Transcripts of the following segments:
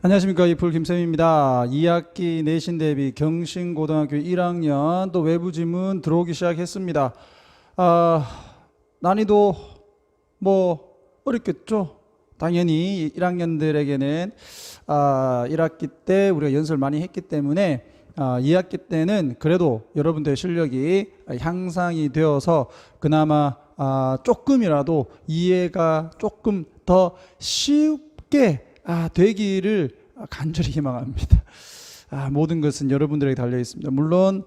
안녕하십니까. 이풀 김쌤입니다. 2학기 내신 대비 경신고등학교 1학년 또 외부 지문 들어오기 시작했습니다. 난이도 어렵겠죠. 당연히 1학년들에게는 1학기 때 우리가 연습을 많이 했기 때문에 2학기 때는 그래도 여러분들의 실력이 향상이 되어서 그나마 조금이라도 이해가 조금 더 쉽게 되기를 간절히 희망합니다. 모든 것은 여러분들에게 달려 있습니다. 물론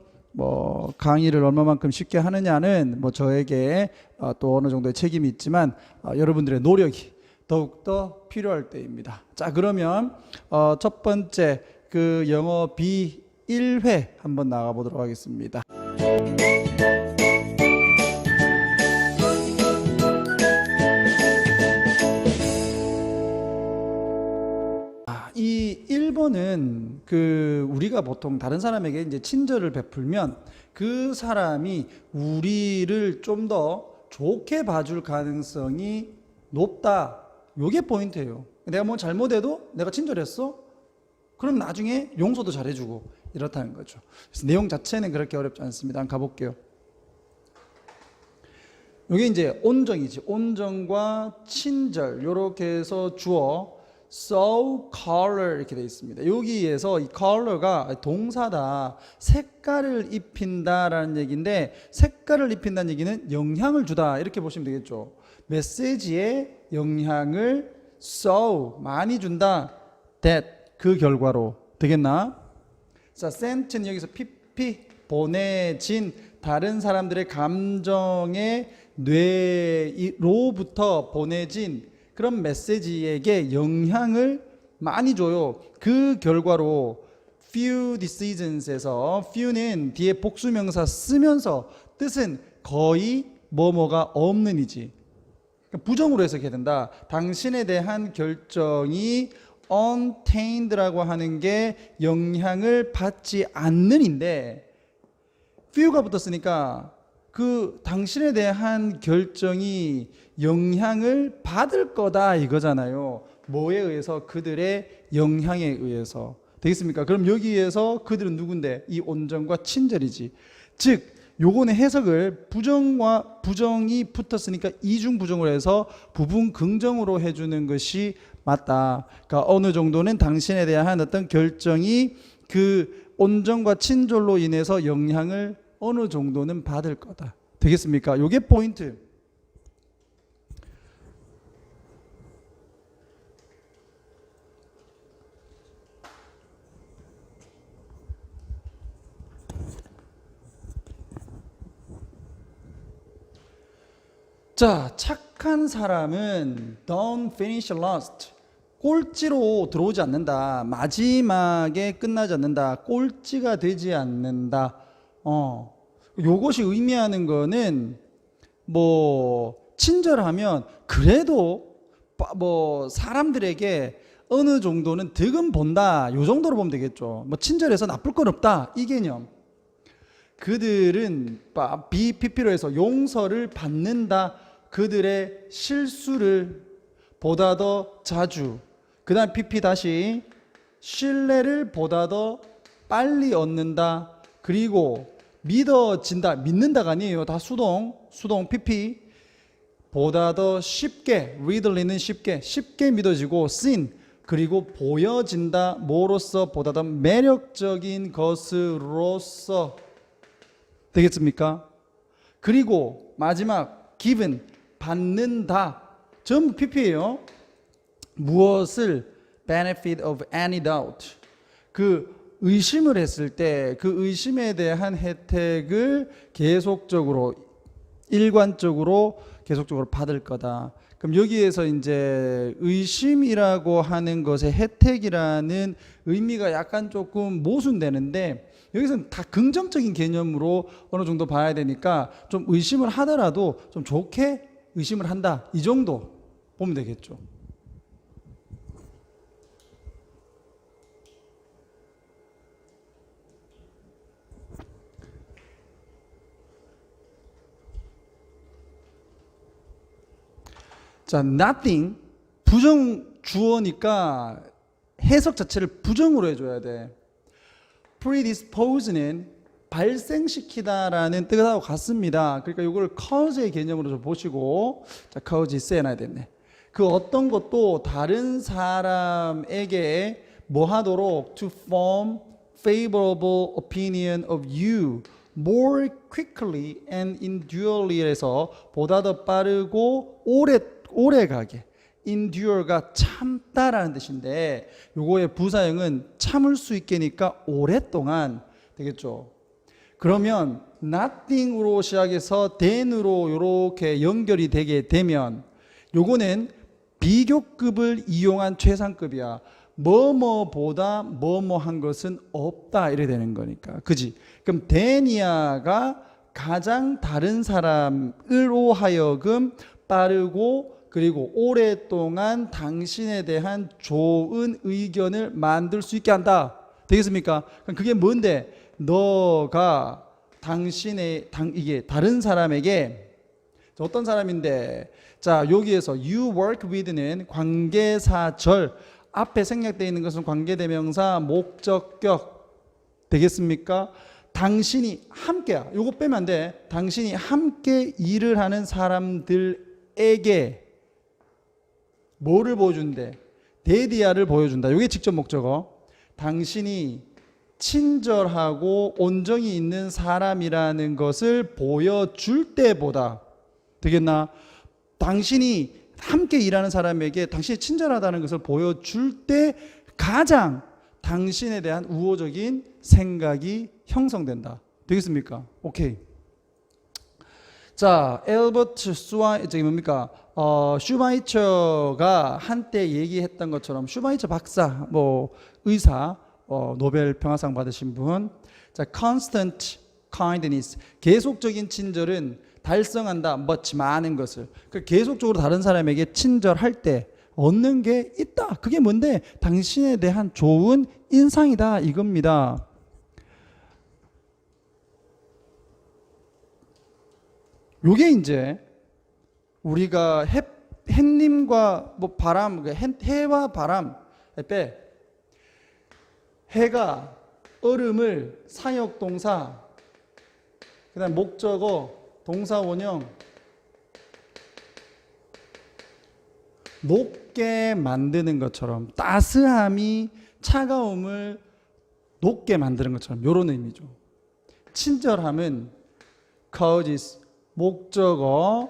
강의를 얼마만큼 쉽게 하느냐는 저에게 또 어느 정도의 책임이 있지만 여러분들의 노력이 더욱더 필요할 때입니다. 자, 그러면 첫 번째 그 영어 B1회 한번 나가 보도록 하겠습니다. 이 1번은 우리가 보통 다른 사람에게 이제 친절을 베풀면 그 사람이 우리를 좀 더 좋게 봐줄 가능성이 높다. 요게 포인트예요. 내가 뭐 잘못해도 내가 친절했어? 그럼 나중에 용서도 잘해주고 이렇다는 거죠. 그래서 내용 자체는 그렇게 어렵지 않습니다. 한번 가볼게요. 이게 이제 온정이지. 온정과 친절 요렇게 해서 주어 so color 이렇게 되어 있습니다. 여기에서 이 color가 동사다. 색깔을 입힌다라는 얘기인데 색깔을 입힌다는 얘기는 영향을 주다 이렇게 보시면 되겠죠. 메시지에 영향을 so 많이 준다. that 그 결과로 되겠나? 자, sent는 여기서 pp 보내진 다른 사람들의 감정에 뇌로부터 보내진 그런 메시지에게 영향을 많이 줘요. 그 결과로 few decisions에서 few는 뒤에 복수명사 쓰면서 뜻은 거의 뭐뭐가 없는 이지. 부정으로 해석해야 된다. 당신에 대한 결정이 untaint라고 하는 게 영향을 받지 않는인데 few가 붙었으니까 그 당신에 대한 결정이 영향을 받을 거다 이거잖아요. 뭐에 의해서? 그들의 영향에 의해서. 되겠습니까? 그럼 여기에서 그들은 누군데? 이 온정과 친절이지. 즉 요거는 해석을 부정과 부정이 붙었으니까 이중부정으로 해서 부분 긍정으로 해주는 것이 맞다. 그러니까 어느 정도는 당신에 대한 어떤 결정이 그 온정과 친절로 인해서 영향을 어느 정도는 받을 거다. 되겠습니까? 요게 포인트. 자, 착한 사람은 don't finish last. 꼴찌로 들어오지 않는다. 마지막에 끝나지 않는다. 꼴찌가 되지 않는다. 요것이 의미하는 거는 친절하면 그래도 사람들에게 어느 정도는 득은 본다. 요 정도로 보면 되겠죠. 친절해서 나쁠 건 없다. 이 개념. 그들은 BPP로 해서 용서를 받는다. 그들의 실수를 보다 더 자주. 그 다음 PP 다시 신뢰를 보다 더 빨리 얻는다. 그리고 믿어진다. 믿는다가 아니에요. 다 수동 PP. 보다 더 쉽게, readly는 쉽게 믿어지고 seen 그리고 보여진다. 뭐로서? 보다 더 매력적인 것으로서. 되겠습니까? 그리고 마지막 given 받는다. 전부 PP예요. 무엇을? benefit of any doubt. 그 의심을 했을 때 그 의심에 대한 혜택을 계속적으로 일관적으로 계속적으로 받을 거다. 그럼 여기에서 이제 의심이라고 하는 것의 혜택이라는 의미가 약간 조금 모순되는데 여기서는 다 긍정적인 개념으로 어느 정도 봐야 되니까 좀 의심을 하더라도 좀 좋게 의심을 한다. 이 정도 보면 되겠죠. 자, nothing 부정 주어니까 해석 자체를 부정으로 해줘야 돼. predispose는 발생시키다라는 뜻하고 같습니다. 그러니까 이걸 cause의 개념으로 좀 보시고, 자, cause 있어 해놔야 되네. 그 어떤 것도 다른 사람에게 뭐 하도록 to form favorable opinion of you more quickly and endurely 해서 보다 더 빠르고 오래 가게. endure가 참다라는 뜻인데 요거의 부사형은 참을 수 있게니까 오랫동안 되겠죠. 그러면 nothing으로 시작해서 then으로 이렇게 연결이 되게 되면 요거는 비교급을 이용한 최상급이야. 뭐뭐보다 뭐뭐한 것은 없다 이래 되는 거니까. 그지? 그럼 then이야가 가장 다른 사람으로 하여금 빠르고 그리고 오랫동안 당신에 대한 좋은 의견을 만들 수 있게 한다. 되겠습니까? 그럼 그게 뭔데? 너가 이게 다른 사람에게 어떤 사람인데, 자, 여기에서 you work with는 관계사절 앞에 생략되어 있는 것은 관계대명사 목적격 되겠습니까? 당신이 함께야. 요거 빼면 안 돼. 당신이 함께 일을 하는 사람들에게 뭐를 보여준대? 데디아를 보여준다. 요게 직접 목적어. 당신이 친절하고 온정이 있는 사람이라는 것을 보여줄 때보다 되겠나? 당신이 함께 일하는 사람에게 당신이 친절하다는 것을 보여줄 때 가장 당신에 대한 우호적인 생각이 형성된다. 되겠습니까? 오케이. 자, 엘버트 저기 뭡니까? 슈바이처가 한때 얘기했던 것처럼 슈바이처 박사, 뭐 의사, 노벨 평화상 받으신 분. 자, constant kindness, 계속적인 친절은 달성한다, much, 많은 것을. 계속적으로 다른 사람에게 친절할 때 얻는 게 있다. 그게 뭔데? 당신에 대한 좋은 인상이다 이겁니다. 요게 이제 우리가 햇님과 뭐 바람, 해와 바람 빼. 해가 얼음을 사역동사, 그다음 목적어, 동사원형 녹게 만드는 것처럼, 따스함이 차가움을 녹게 만드는 것처럼 이런 의미죠. 친절함은 causes 목적어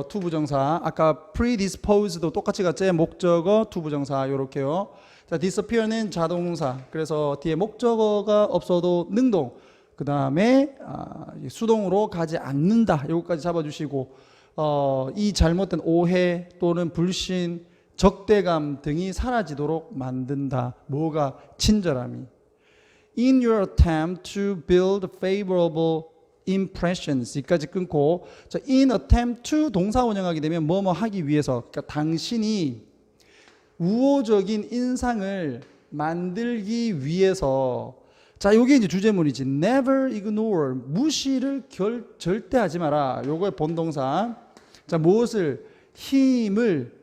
투부정사. 아까 predisposed도 똑같이 갔지. 목적어 투부정사 요렇게요. 자, disappear는 자동사. 그래서 뒤에 목적어가 없어도 능동. 그 다음에 수동으로 가지 않는다. 요거까지 잡아주시고, 이 잘못된 오해 또는 불신, 적대감 등이 사라지도록 만든다. 뭐가? 친절함이. In your attempt to build favorable impressions. 여기까지 끊고, 자, in attempt to 동사 원형하게 되면 뭐뭐 하기 위해서. 그러니까 당신이 우호적인 인상을 만들기 위해서. 자, 요게 이제 주제문이지. never ignore, 무시를 절대 하지 마라. 요거의 본동사. 자, 무엇을? 힘을.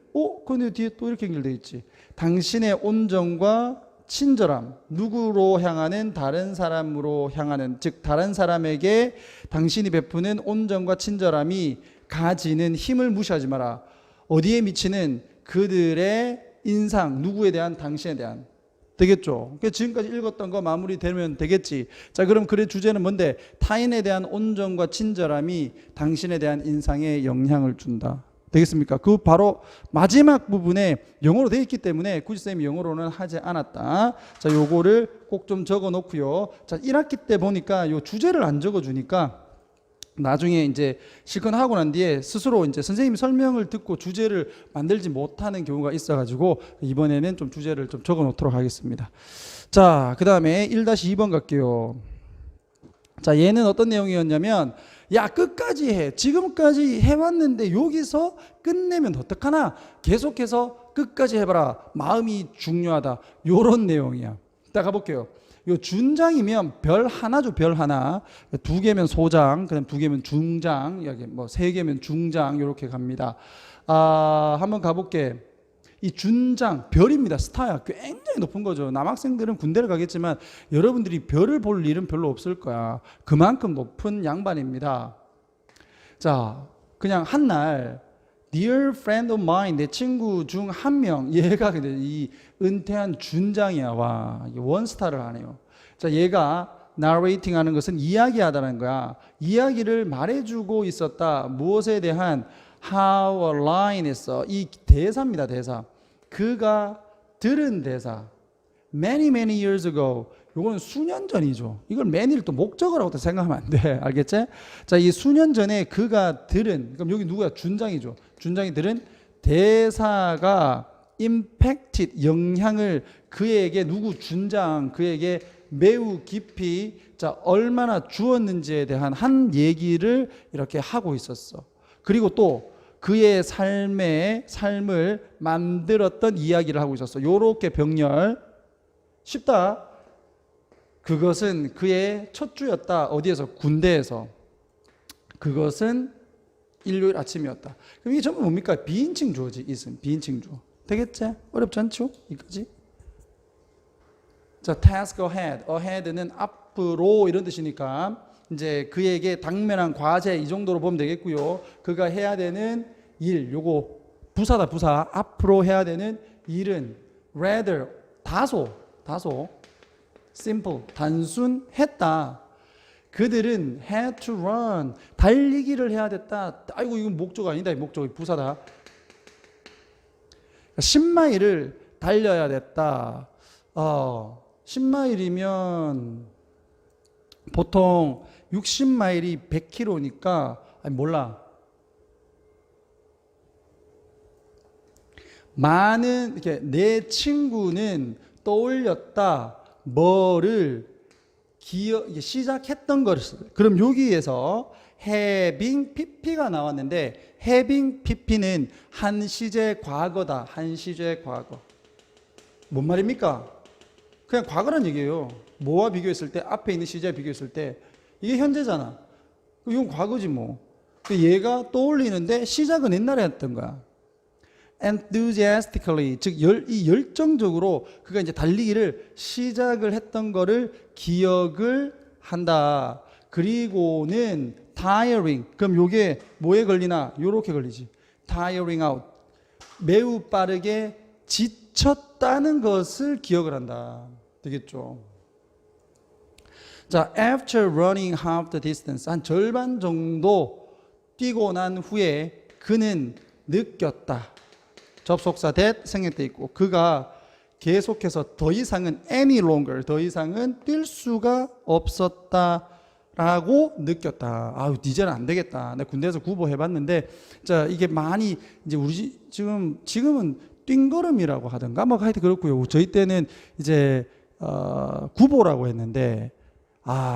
근데 뒤에 또 이렇게 연결되어 있지. 당신의 온정과 친절함. 누구로 향하는? 다른 사람으로 향하는, 즉 다른 사람에게 당신이 베푸는 온정과 친절함이 가지는 힘을 무시하지 마라. 어디에 미치는? 그들의 인상, 누구에 대한? 당신에 대한. 되겠죠? 지금까지 읽었던 거 마무리되면 되겠지. 자, 그럼 글의 주제는 뭔데? 타인에 대한 온정과 친절함이 당신에 대한 인상에 영향을 준다. 되겠습니까? 그 바로 마지막 부분에 영어로 되어 있기 때문에 굳이 쌤이 영어로는 하지 않았다. 자, 요거를 꼭 좀 적어 놓고요. 자, 1학기 때 보니까 요 주제를 안 적어 주니까 나중에 이제 실컷 하고 난 뒤에 스스로 이제 선생님이 설명을 듣고 주제를 만들지 못하는 경우가 있어가지고 이번에는 좀 주제를 좀 적어 놓도록 하겠습니다. 자, 그 다음에 1-2번 갈게요. 자, 얘는 어떤 내용이었냐면, 야, 끝까지 해. 지금까지 해왔는데 여기서 끝내면 어떡하나? 계속해서 끝까지 해봐라. 마음이 중요하다. 요런 내용이야. 자, 가볼게요. 요 준장이면 별 하나죠. 별 하나. 2개면 소장, 그다음 2개면 중장, 여기 뭐 3개면 중장, 요렇게 갑니다. 한번 가볼게. 이 준장, 별입니다. 스타야. 굉장히 높은 거죠. 남학생들은 군대를 가겠지만 여러분들이 별을 볼 일은 별로 없을 거야. 그만큼 높은 양반입니다. 자, 그냥 한 날 Dear friend of mine, 내 친구 중 한 명, 얘가 이 은퇴한 준장이야. 와, 원스타를 하네요. 자, 얘가 narrating 하는 것은 이야기하다는 거야. 이야기를 말해주고 있었다. 무엇에 대한 how a line 했어. 이 대사입니다. 대사. 그가 들은 대사. Many years ago. 이건 수년 전이죠. 이걸 many를 또 목적어라고 생각하면 안 돼. 알겠지? 자, 이 수년 전에 그가 들은, 그럼 여기 누구야? 준장이죠. 준장이 들은 대사가 impacted, 영향을 그에게, 누구 준장, 그에게 매우 깊이, 자, 얼마나 주었는지에 대한 한 얘기를 이렇게 하고 있었어. 그리고 또 그의 삶을 만들었던 이야기를 하고 있었어. 요렇게 병렬. 쉽다. 그것은 그의 첫 주였다. 어디에서? 군대에서. 그것은 일요일 아침이었다. 그럼 이게 전부 뭡니까? 비인칭 주어지. 있음. 비인칭 주어. 되겠지? 어렵지 않죠? 이거지? 자, task ahead. ahead는 앞으로 이런 뜻이니까 이제 그에게 당면한 과제 이 정도로 보면 되겠고요. 그가 해야 되는 일, 요거 부사다. 부사. 앞으로 해야 되는 일은 rather, 다소 simple, 단순했다. 그들은 had to run, 달리기를 해야 됐다. 아이고, 이건 목적 아니다. 목적이 부사다. 10마일을 달려야 됐다. 10마일이면 보통 60마일이 100km니까 몰라. 많은 이렇게 내 친구는 떠올렸다. 뭐를 시작했던 것을. 그럼 여기에서 having pp가 나왔는데 having pp는 한시제 과거다. 한시제 과거. 뭔 말입니까? 그냥 과거란 얘기예요. 뭐와 비교했을 때, 앞에 있는 시제와 비교했을 때 이게 현재잖아. 이건 과거지 뭐. 얘가 떠올리는데 시작은 옛날에 했던 거야. enthusiastically, 즉 이 열정적으로 그가 이제 달리기를 시작을 했던 거를 기억을 한다. 그리고는 tiring. 그럼 요게 뭐에 걸리나? 요렇게 걸리지. tiring out. 매우 빠르게 지쳤다는 것을 기억을 한다. 되겠죠? 자, after running half the distance, 한 절반 정도 뛰고 난 후에 그는 느꼈다. 접속사 that 생략돼 있고 그가 계속해서 더 이상은 any longer, 더 이상은 뛸 수가 없었다라고 느꼈다. 아유, 이제는 안 되겠다. 내가 군대에서 구보 해봤는데, 자, 이게 많이 이제 우리 지금은 뛴걸음이라고 하던가 뭐 하여튼 그렇고요. 저희 때는 이제 구보라고 했는데,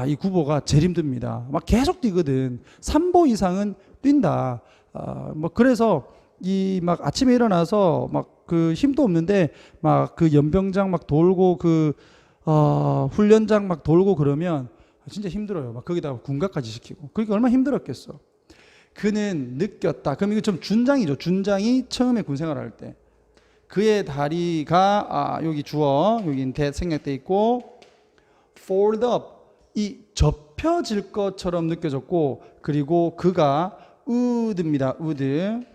이 구보가 제일 힘듭니다. 막 계속 뛰거든. 3보 이상은 뛴다. 뭐 그래서 이 막 아침에 일어나서 막 그 힘도 없는데 막 그 연병장 막 돌고 그 훈련장 막 돌고 그러면 진짜 힘들어요. 막 거기다가 군가까지 시키고. 그러니까 얼마나 힘들었겠어. 그는 느꼈다. 그럼 이거 좀 준장이죠. 준장이 처음에 군생활을 할 때 그의 다리가 여기 주어 여기 생략돼 있고 fold up, 이 접혀질 것처럼 느껴졌고, 그리고 그가 would입니다. would,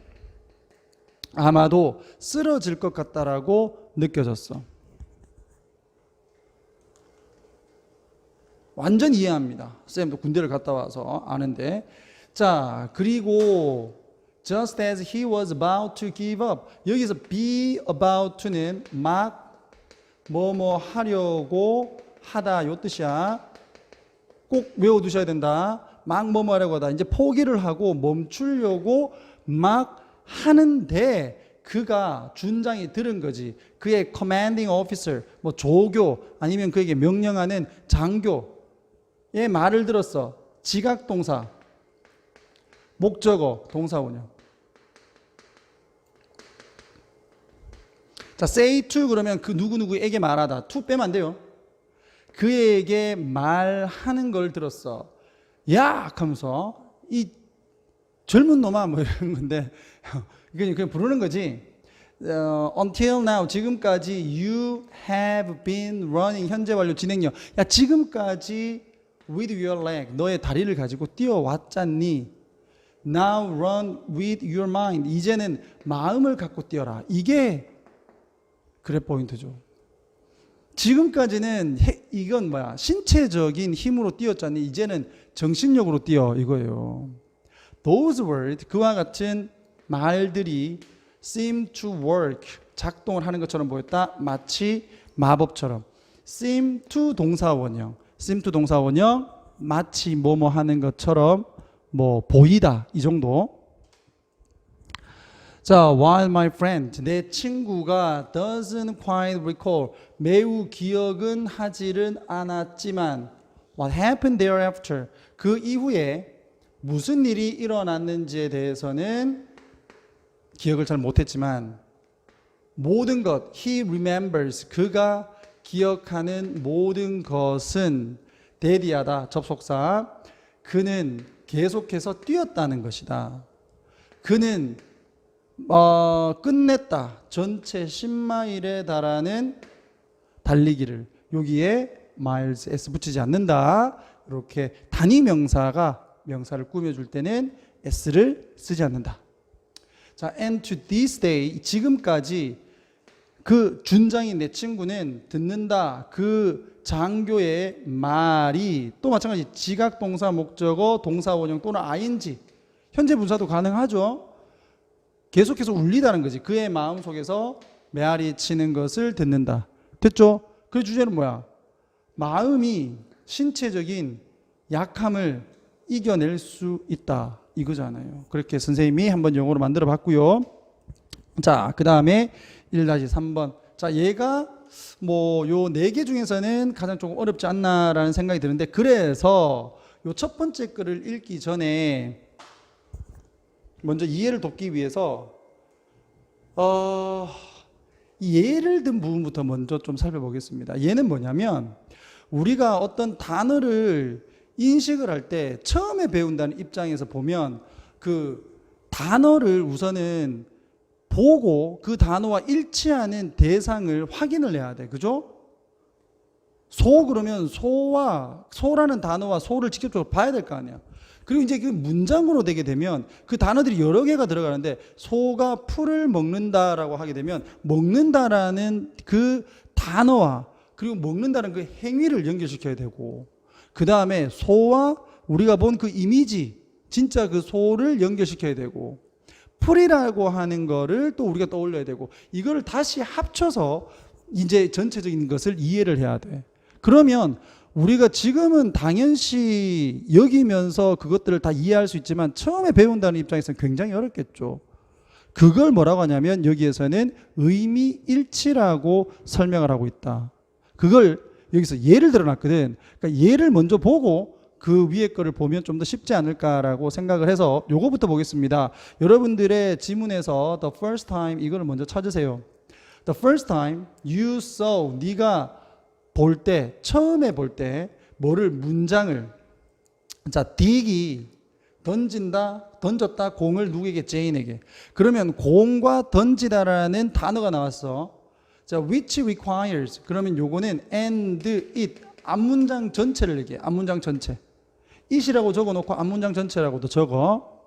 아마도 쓰러질 것 같다라고 느껴졌어. 완전 이해합니다. 쌤도 군대를 갔다 와서 아는데. 자, 그리고 just as he was about to give up, 여기서 be about to는 막 뭐뭐 하려고 하다 요 뜻이야. 꼭 외워두셔야 된다. 막 뭐뭐 하려고 하다. 이제 포기를 하고 멈추려고 막 하는데 그가 준장이 들은 거지. 그의 commanding officer, 뭐 조교 아니면 그에게 명령하는 장교의 말을 들었어. 지각동사, 목적어, 동사원형. 자, say to 그러면 그 누구누구에게 말하다. to 빼면 안 돼요. 그에게 말하는 걸 들었어. 야! 하면서 이 젊은 놈아 뭐 이런 건데 그냥 부르는 거지. until now 지금까지 you have been running 현재 완료 진행형. 야 지금까지 with your leg 너의 다리를 가지고 뛰어왔잖니. Now run with your mind 이제는 마음을 갖고 뛰어라. 이게 그래 포인트죠. 지금까지는 이건 뭐야 신체적인 힘으로 뛰었잖니. 이제는 정신력으로 뛰어 이거예요. Those words 그와 같은 말들이 seem to work 작동을 하는 것처럼 보였다. 마치 마법처럼. seem to 동사원형. seem to 동사원형 마치 뭐뭐 하는 것처럼 뭐 보이다 이 정도. 자, while my friend 내 친구가 doesn't quite recall 매우 기억은 하지는 않았지만 what happened thereafter 그 이후에 무슨 일이 일어났는지에 대해서는 기억을 잘 못했지만 모든 것 he remembers 그가 기억하는 모든 것은 대디하다 접속사 그는 계속해서 뛰었다는 것이다. 그는 끝냈다. 전체 10마일에 달하는 달리기를 여기에 miles s 붙이지 않는다. 이렇게 단위 명사를 꾸며줄 때는 s를 쓰지 않는다. 자, and to this day 지금까지 그 준장인 내 친구는 듣는다. 그 장교의 말이 또 마찬가지 지각 동사 목적어 동사 원형 또는 ing 현재 분사도 가능하죠. 계속해서 울리다는 거지. 그의 마음 속에서 메아리 치는 것을 듣는다. 됐죠? 그 주제는 뭐야? 마음이 신체적인 약함을 이겨낼 수 있다. 이거잖아요. 그렇게 선생님이 한번 영어로 만들어 봤고요. 자, 그 다음에 1-3번. 자, 얘가 뭐 요 4개 중에서는 가장 조금 어렵지 않나라는 생각이 드는데 그래서 요 첫 번째 글을 읽기 전에 먼저 이해를 돕기 위해서 이 예를 든 부분부터 먼저 좀 살펴보겠습니다. 얘는 뭐냐면 우리가 어떤 단어를 인식을 할 때 처음에 배운다는 입장에서 보면 그 단어를 우선은 보고 그 단어와 일치하는 대상을 확인을 해야 돼. 그죠? 소 그러면 소라는 단어와 소를 직접적으로 봐야 될 거 아니야. 그리고 이제 그 문장으로 되게 되면 그 단어들이 여러 개가 들어가는데 소가 풀을 먹는다라고 하게 되면 먹는다라는 그 단어와 그리고 먹는다는 그 행위를 연결시켜야 되고 그 다음에 소와 우리가 본 그 이미지 진짜 그 소를 연결시켜야 되고 풀이라고 하는 거를 또 우리가 떠올려야 되고 이거를 다시 합쳐서 이제 전체적인 것을 이해를 해야 돼. 그러면 우리가 지금은 당연시 여기면서 그것들을 다 이해할 수 있지만 처음에 배운다는 입장에서는 굉장히 어렵겠죠. 그걸 뭐라고 하냐면 여기에서는 의미 일치라고 설명을 하고 있다. 그걸 여기서 예를 들어놨거든. 그러니까 예를 먼저 보고 그 위에 거를 보면 좀 더 쉽지 않을까라고 생각을 해서 요거부터 보겠습니다. 여러분들의 지문에서 the first time 이거를 먼저 찾으세요. The first time you saw 네가 볼 때 처음에 볼 때 뭐를 문장을 자 딕이 던졌다 공을 누구에게 제인에게 그러면 공과 던지다라는 단어가 나왔어. 자 which requires 그러면 요거는 and it 앞문장 전체를 얘기해. 앞문장 전체 it이라고 적어놓고 앞문장 전체라고도 적어.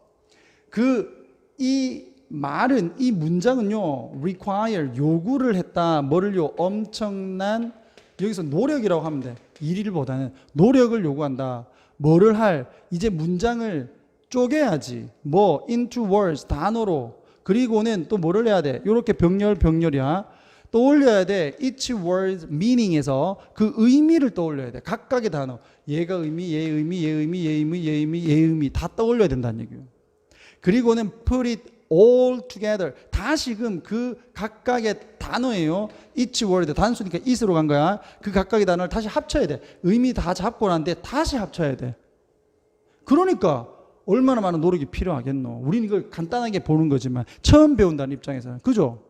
이 말은 이 문장은요 require 요구를 했다. 뭐를요 엄청난 여기서 노력이라고 하면 돼. 일일보다는 노력을 요구한다. 뭐를 할 이제 문장을 쪼개야지. 뭐 into words 단어로 그리고는 또 뭐를 해야 돼. 이렇게 병렬이야. 떠올려야 돼. each word meaning에서 그 의미를 떠올려야 돼. 각각의 단어. 얘가 의미, 얘 의미, 얘 의미, 얘 의미, 얘 의미, 얘 의미 다 떠올려야 된다는 얘기예요. 그리고는 put it all together. 다시금 그 각각의 단어예요. each word 단수니까 it으로 간 거야. 그 각각의 단어를 다시 합쳐야 돼. 의미 다 잡고 난데 다시 합쳐야 돼. 그러니까 얼마나 많은 노력이 필요하겠노. 우리는 이걸 간단하게 보는 거지만 처음 배운다는 입장에서는 그죠?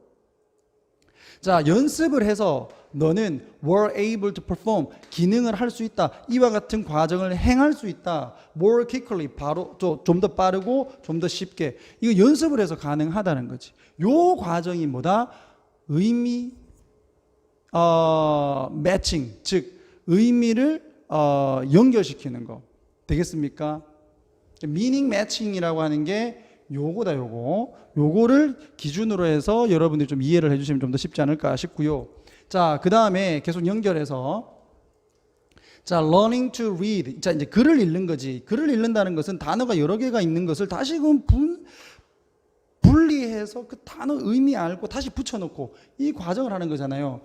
자 연습을 해서 너는 were able to perform 기능을 할 수 있다. 이와 같은 과정을 행할 수 있다. more quickly 바로 좀 더 빠르고 좀 더 쉽게 이거 연습을 해서 가능하다는 거지. 요 과정이 뭐다? 의미 매칭, 즉 의미를 연결시키는 거 되겠습니까? 미닝 매칭이라고 하는 게 요거다. 요거를 기준으로 해서 여러분들이 좀 이해를 해주시면 좀 더 쉽지 않을까 싶고요. 자, 그 다음에 계속 연결해서 자, learning to read. 자, 이제 글을 읽는 거지. 글을 읽는다는 것은 단어가 여러 개가 있는 것을 다시금 분리해서 그 단어 의미 알고 다시 붙여놓고 이 과정을 하는 거잖아요.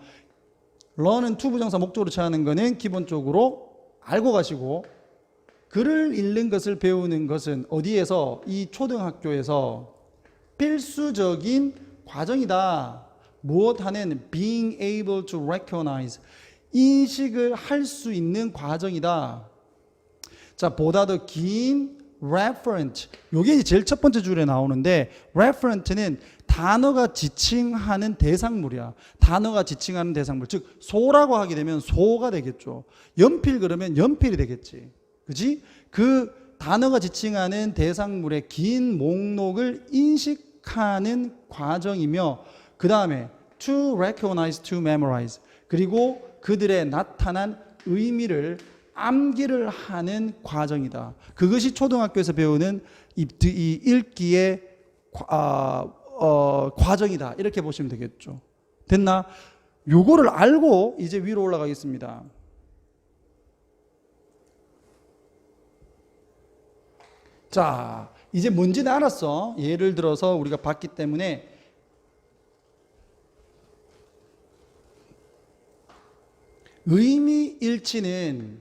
learn은 to 부정사 목적으로 취하는 거는 기본적으로 알고 가시고, 글을 읽는 것을 배우는 것은 어디에서? 이 초등학교에서 필수적인 과정이다. 무엇 하는? being able to recognize. 인식을 할 수 있는 과정이다. 자, 보다 더 긴 referent. 요게 제일 첫 번째 줄에 나오는데, referent는 단어가 지칭하는 대상물이야. 단어가 지칭하는 대상물. 즉, 소라고 하게 되면 소가 되겠죠. 연필 그러면 연필이 되겠지. 그지? 그 단어가 지칭하는 대상물의 긴 목록을 인식하는 과정이며, 그 다음에 to recognize, to memorize. 그리고 그들의 나타난 의미를 암기를 하는 과정이다. 그것이 초등학교에서 배우는 이 읽기의 과정이다. 이렇게 보시면 되겠죠. 됐나? 요거를 알고 이제 위로 올라가겠습니다. 자, 이제 뭔지는 알았어. 예를 들어서 우리가 봤기 때문에 의미 일치는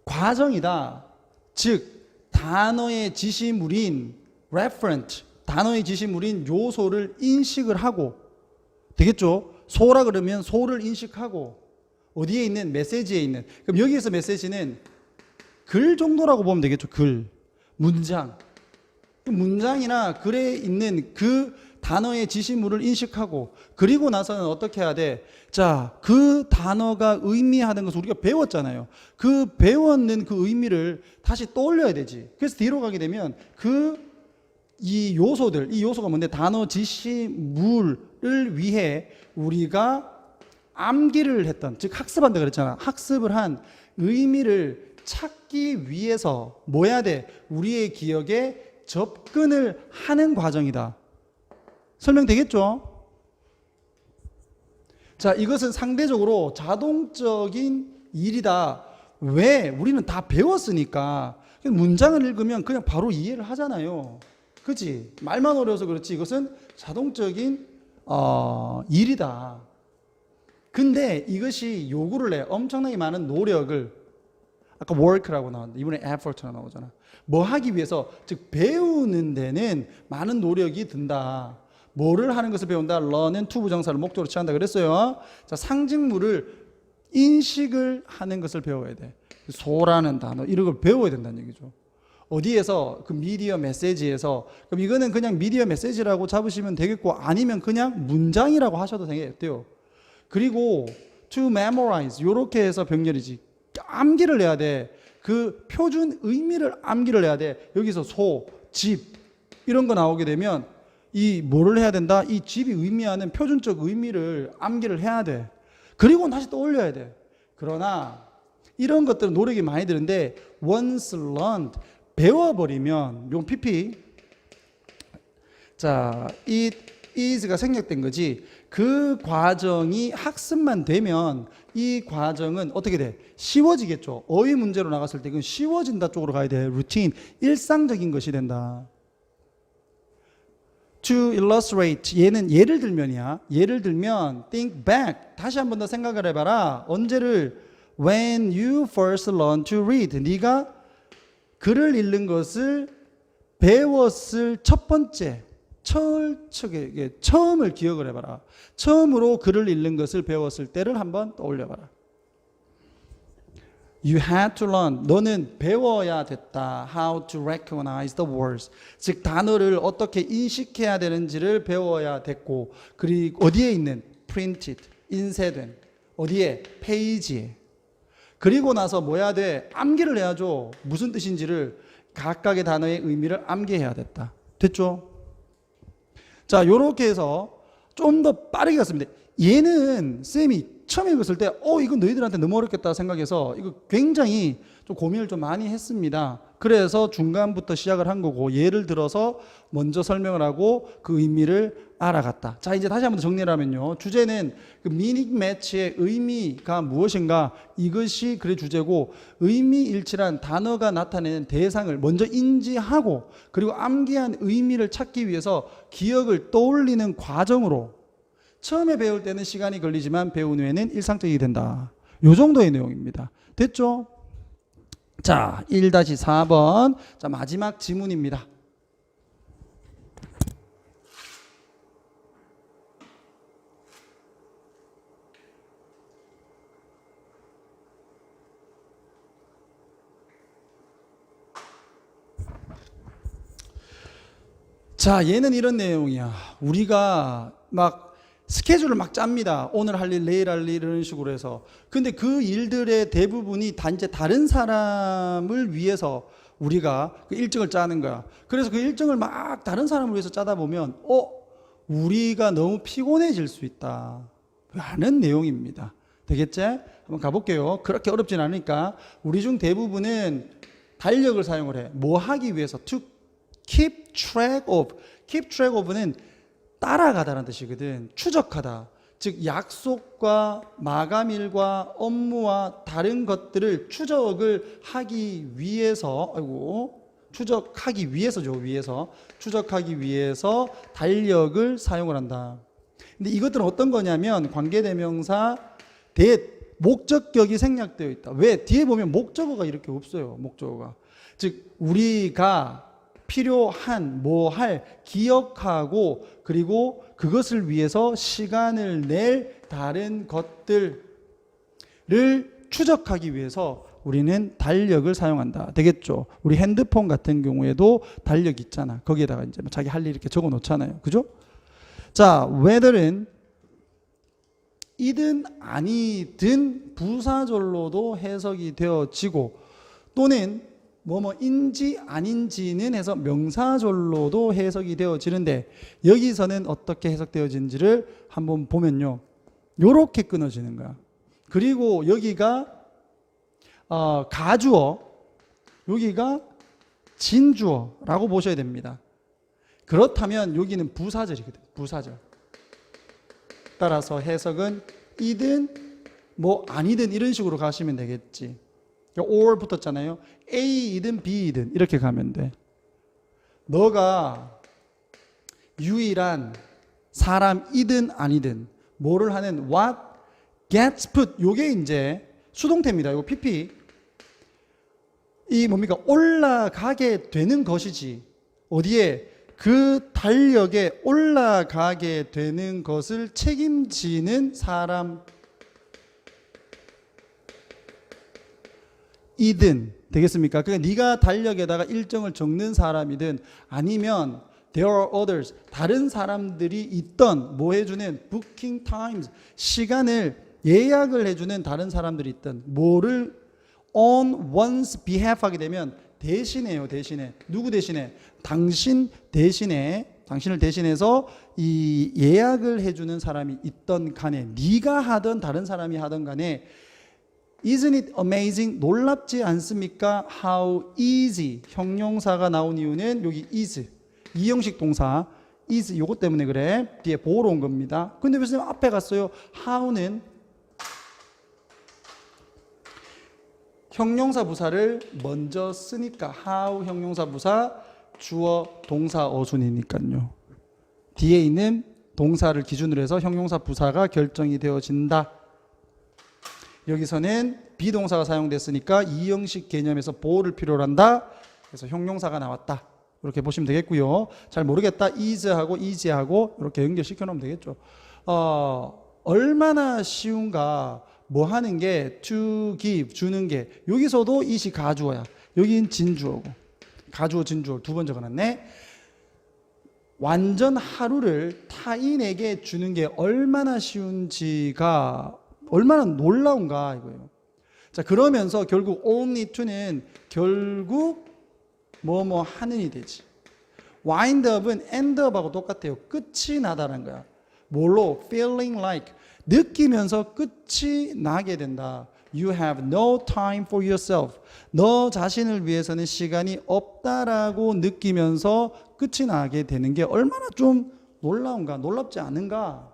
과정이다. 즉 단어의 지시물인 referent, 단어의 지시물인 요소를 인식을 하고, 되겠죠? 소라 그러면 소를 인식하고, 어디에 있는? 메시지에 있는. 그럼 여기에서 메시지는 글 정도라고 보면 되겠죠. 글, 문장. 문장이나 글에 있는 그 단어의 지시물을 인식하고, 그리고 나서는 어떻게 해야 돼? 자, 그 단어가 의미하는 것을 우리가 배웠잖아요. 그 배웠는 그 의미를 다시 떠올려야 되지. 그래서 뒤로 가게 되면 이 요소들, 이 요소가 뭔데? 단어 지시물을 위해 우리가 암기를 했던, 즉 학습한다 그랬잖아. 학습을 한 의미를 찾기 위해서 뭐 해야 돼? 우리의 기억에 접근을 하는 과정이다. 설명되겠죠? 자, 이것은 상대적으로 자동적인 일이다. 왜? 우리는 다 배웠으니까. 문장을 읽으면 그냥 바로 이해를 하잖아요. 그치? 말만 어려워서 그렇지 이것은 자동적인 일이다. 근데 이것이 요구를 해. 엄청나게 많은 노력을, 아까 work라고 나왔는데 이번에 effort가 나오잖아. 뭐 하기 위해서, 즉 배우는 데는 많은 노력이 든다. 뭐를 하는 것을 배운다? learn은 to 부정사를 목적으로 취한다 그랬어요. 자, 상징물을 인식을 하는 것을 배워야 돼. 소라는 단어 이런 걸 배워야 된다는 얘기죠. 어디에서? 그 미디어 메시지에서. 그럼 이거는 그냥 미디어 메시지라고 잡으시면 되겠고, 아니면 그냥 문장이라고 하셔도 돼요. 그리고 to memorize 요렇게 해서 병렬이지. 암기를 해야 돼. 그 표준 의미를 암기를 해야 돼. 여기서 소, 집 이런 거 나오게 되면 이 뭐를 해야 된다? 이 집이 의미하는 표준적 의미를 암기를 해야 돼. 그리고 다시 떠올려야 돼. 그러나 이런 것들은 노력이 많이 드는데 once learned, 배워버리면 용 PP, 자, it is가 생략된 거지. 그 과정이 학습만 되면 이 과정은 어떻게 돼? 쉬워지겠죠. 어휘 문제로 나갔을 때 그건 쉬워진다 쪽으로 가야 돼. 루틴, 일상적인 것이 된다. To illustrate, 얘는 예를 들면이야. 예를 들면 think back, 다시 한 번 더 생각을 해봐라. 언제를? When you first learned to read, 네가 글을 읽는 것을 배웠을 첫 번째, 처음을 기억을 해봐라. 처음으로 글을 읽는 것을 배웠을 때를 한번 떠올려봐라. You had to learn. 너는 배워야 됐다. How to recognize the words. 즉 단어를 어떻게 인식해야 되는지를 배워야 됐고, 그리고 어디에 있는? Printed, 인쇄된. 어디에? 페이지에. 그리고 나서 뭐 해야 돼? 암기를 해야죠. 무슨 뜻인지를, 각각의 단어의 의미를 암기해야 됐다. 됐죠? 자, 요렇게 해서 좀 더 빠르게 갔습니다. 얘는 쌤이 처음에 읽었을 때 이거 너희들한테 너무 어렵겠다 생각해서 이거 굉장히 좀 고민을 좀 많이 했습니다. 그래서 중간부터 시작을 한 거고, 예를 들어서 먼저 설명을 하고 그 의미를 알아갔다. 자, 이제 다시 한번 정리를 하면요, 주제는 그 미닝 매치의 의미가 무엇인가, 이것이 그의 주제고, 의미일치란 단어가 나타내는 대상을 먼저 인지하고, 그리고 암기한 의미를 찾기 위해서 기억을 떠올리는 과정으로, 처음에 배울 때는 시간이 걸리지만 배운 후에는 일상적이 된다. 요 정도의 내용입니다. 됐죠? 자, 1-4번. 자, 마지막 지문입니다. 자, 얘는 이런 내용이야. 우리가 막 스케줄을 막 짭니다. 오늘 할 일, 내일 할 일, 이런 식으로 해서. 근데 그 일들의 대부분이 이제 다른 사람을 위해서 우리가 그 일정을 짜는 거야. 그래서 그 일정을 막 다른 사람을 위해서 짜다 보면, 우리가 너무 피곤해질 수 있다 라는 내용입니다. 되겠지? 한번 가볼게요. 그렇게 어렵진 않으니까. 우리 중 대부분은 달력을 사용을 해. 뭐 하기 위해서? To keep track of. keep track of는 따라가다라는 뜻이거든. 추적하다. 즉 약속과 마감일과 업무와 다른 것들을 추적을 하기 위해서, 추적하기 위해서죠. 추적하기 위해서 달력을 사용을 한다. 근데 이것들은 어떤 거냐면 관계대명사 목적격이 생략되어 있다. 왜? 뒤에 보면 목적어가 이렇게 없어요. 목적어가. 즉 우리가 필요한, 기억하고, 그리고 그것을 위해서 시간을 낼 다른 것들을 추적하기 위해서 우리는 달력을 사용한다. 되겠죠? 우리 핸드폰 같은 경우에도 달력 있잖아. 거기에다가 이제 자기 할 일 이렇게 적어 놓잖아요. 그죠? 자, whether는 이든 아니든 부사절로도 해석이 되어지고, 또는 뭐뭐인지 아닌지는 해서 명사절로도 해석이 되어지는데, 여기서는 어떻게 해석되어지는지를 한번 보면요, 요렇게 끊어지는 거야. 그리고 여기가 가주어, 여기가 진주어라고 보셔야 됩니다. 그렇다면 여기는 부사절이거든. 부사절. 따라서 해석은 이든 아니든 이런 식으로 가시면 되겠지. or 붙었잖아요. A이든 B이든 이렇게 가면 돼. 너가 유일한 사람이든 아니든 뭐를 하는 what gets put, 요게 이제 수동태입니다. 이거 PP. 이 뭡니까? 올라가게 되는 것이지. 어디에? 그 달력에 올라가게 되는 것을 책임지는 사람 이든 되겠습니까? 그러니까 네가 달력에다가 일정을 적는 사람이든, 아니면 there are others, 다른 사람들이 있던, 해주는 booking times, 시간을 예약을 해주는 다른 사람들이 있던, 뭐를 on one's behalf 하게 되면 대신해요. 대신해. 누구 대신해? 당신 대신에, 당신을 대신해서 이 예약을 해주는 사람이 있던 간에, 네가 하든 다른 사람이 하든 간에, Isn't it amazing? 놀랍지 않습니까? How easy. 형용사가 나온 이유는 여기 is, 이형식 동사 is, 요것 때문에 그래. 뒤에 보러 온 겁니다. 근데 왜 선생님 앞에 갔어요? how는 형용사 부사를 먼저 쓰니까, how 형용사 부사, 주어 동사 어순이니까요. 뒤에 있는 동사를 기준으로 해서 형용사 부사가 결정이 되어진다. 여기서는 비동사가 사용됐으니까 이형식 개념에서 보호를 필요로 한다. 그래서 형용사가 나왔다. 이렇게 보시면 되겠고요. 잘 모르겠다. is하고 is하고 이렇게 연결시켜 놓으면 되겠죠. 얼마나 쉬운가. 하는 게 to give, 주는 게. 여기서도 it이 가주어야. 여긴 진주어고. 가주어, 진주어 두 번 적어놨네. 완전 하루를 타인에게 주는 게 얼마나 쉬운지가, 얼마나 놀라운가 이거예요. 자, 그러면서 결국 only to는 결국 하는이 되지. wind up은 end up하고 똑같아요. 끝이 나다라는 거야. 뭘로? feeling like. 느끼면서 끝이 나게 된다. You have no time for yourself. 너 자신을 위해서는 시간이 없다라고 느끼면서 끝이 나게 되는 게 얼마나 좀 놀라운가, 놀랍지 않은가.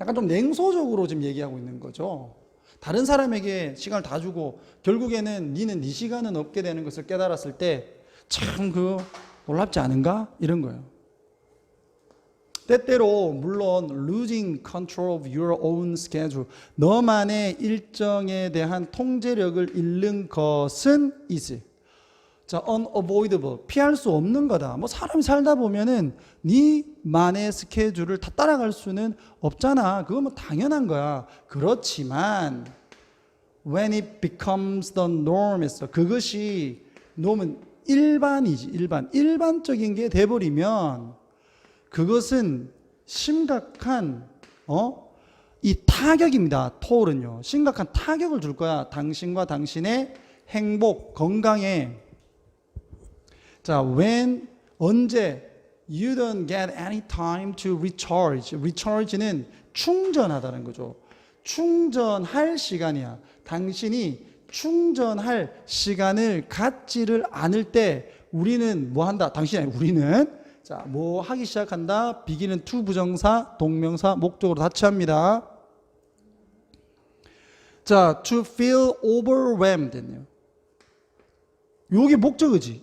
약간 좀 냉소적으로 지금 얘기하고 있는 거죠. 다른 사람에게 시간을 다 주고 결국에는 니는 네 시간은 없게 되는 것을 깨달았을 때 참 그 놀랍지 않은가? 이런 거예요. 때때로 물론 losing control of your own schedule, 너만의 일정에 대한 통제력을 잃는 것은 is. 자, unavoidable, 피할 수 없는 거다. 뭐 사람이 살다 보면은 네만의 스케줄을 다 따라갈 수는 없잖아. 그건 뭐 당연한 거야. 그렇지만 when it becomes the norm, 했어. 그것이 놈은 일반이지. 일반적인 게 돼버리면 그것은 심각한 이 타격입니다. 토을은요. 심각한 타격을 줄 거야. 당신과 당신의 행복, 건강에. 자, when, 언제 you don't get any time to recharge. recharge는 충전하다는 거죠. 충전할 시간이야. 당신이 충전할 시간을 갖지를 않을 때 우리는 뭐 한다? 당신이 아니고 우리는 자, 뭐 하기 시작한다? 비기는 to 부정사, 동명사, 목적으로 다 취합니다. 자, to feel overwhelmed 했네요. 요게 목적어지.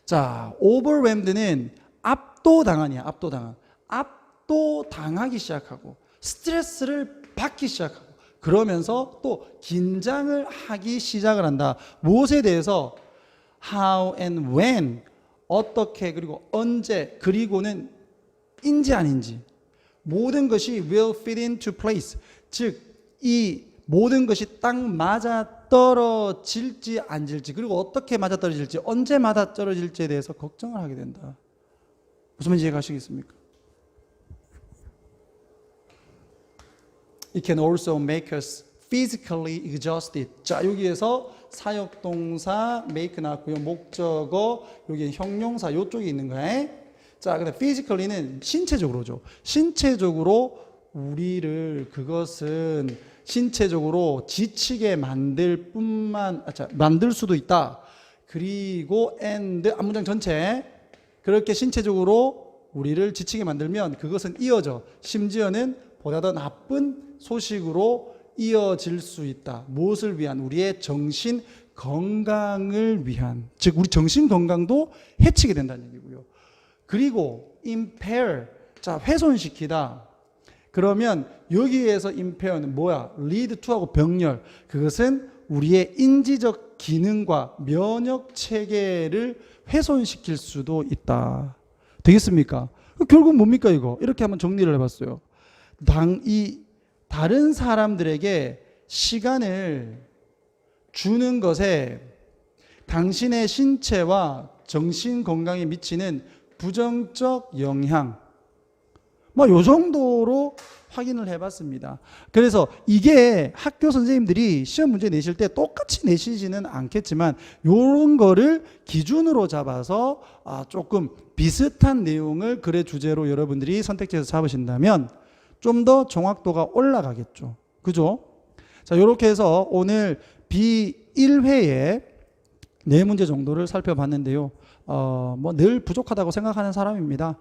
자, overwhelmed는 압도당한이야. 압도당하기 시작하고 스트레스를 받기 시작하고 그러면서 또 긴장을 하기 시작을 한다. 무엇에 대해서? How and when, 어떻게, 그리고 언제, 그리고는 인지 아닌지. 모든 것이 will fit into place. 즉, 이 모든 것이 딱 맞아 떨어질지 안 질지, 그리고 어떻게 맞아 떨어질지, 언제 맞아 떨어질지에 대해서 걱정을 하게 된다. 무슨 말인지 이해가시겠습니까? It can also make us physically exhausted. 자, 여기에서 사역동사 make 나왔고요. 목적어, 여기 형용사 요쪽에 있는 거예요. 자, 근데 physically는 신체적으로죠. 신체적으로 우리를 그것은 신체적으로 지치게 만들 수도 있다. 그리고 and 앞문장 전체 그렇게 신체적으로 우리를 지치게 만들면 그것은 이어져 심지어는 보다 더 나쁜 소식으로 이어질 수 있다. 무엇을 위한? 우리의 정신 건강을 위한. 즉 우리 정신 건강도 해치게 된다는 얘기고요. 그리고 impair, 자 훼손시키다. 그러면 여기에서 impair는 뭐야? lead to하고 병렬. 그것은 우리의 인지적 기능과 면역 체계를 훼손시킬 수도 있다. 되겠습니까? 결국 뭡니까 이거? 이렇게 한번 정리를 해봤어요. 다른 사람들에게 시간을 주는 것에 당신의 신체와 정신 건강에 미치는 부정적 영향, 뭐 요 정도로 확인을 해봤습니다. 그래서 이게 학교 선생님들이 시험 문제 내실 때 똑같이 내시지는 않겠지만 요런 거를 기준으로 잡아서 조금 비슷한 내용을 글의 주제로 여러분들이 선택지에서 잡으신다면 좀 더 정확도가 올라가겠죠. 그죠? 자, 이렇게 해서 오늘 B1회에 4문제 정도를 살펴봤는데요. 뭐 늘 부족하다고 생각하는 사람입니다.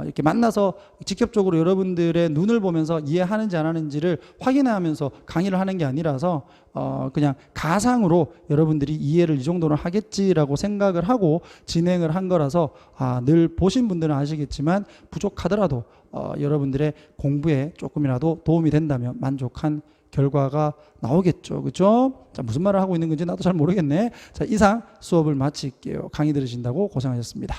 이렇게 만나서 직접적으로 여러분들의 눈을 보면서 이해하는지 안 하는지를 확인하면서 강의를 하는 게 아니라서 그냥 가상으로 여러분들이 이해를 이 정도는 하겠지라고 생각을 하고 진행을 한 거라서 늘 보신 분들은 아시겠지만 부족하더라도 여러분들의 공부에 조금이라도 도움이 된다면 만족한 결과가 나오겠죠. 그렇죠? 자, 무슨 말을 하고 있는 건지 나도 잘 모르겠네. 자, 이상 수업을 마칠게요. 강의 들으신다고 고생하셨습니다.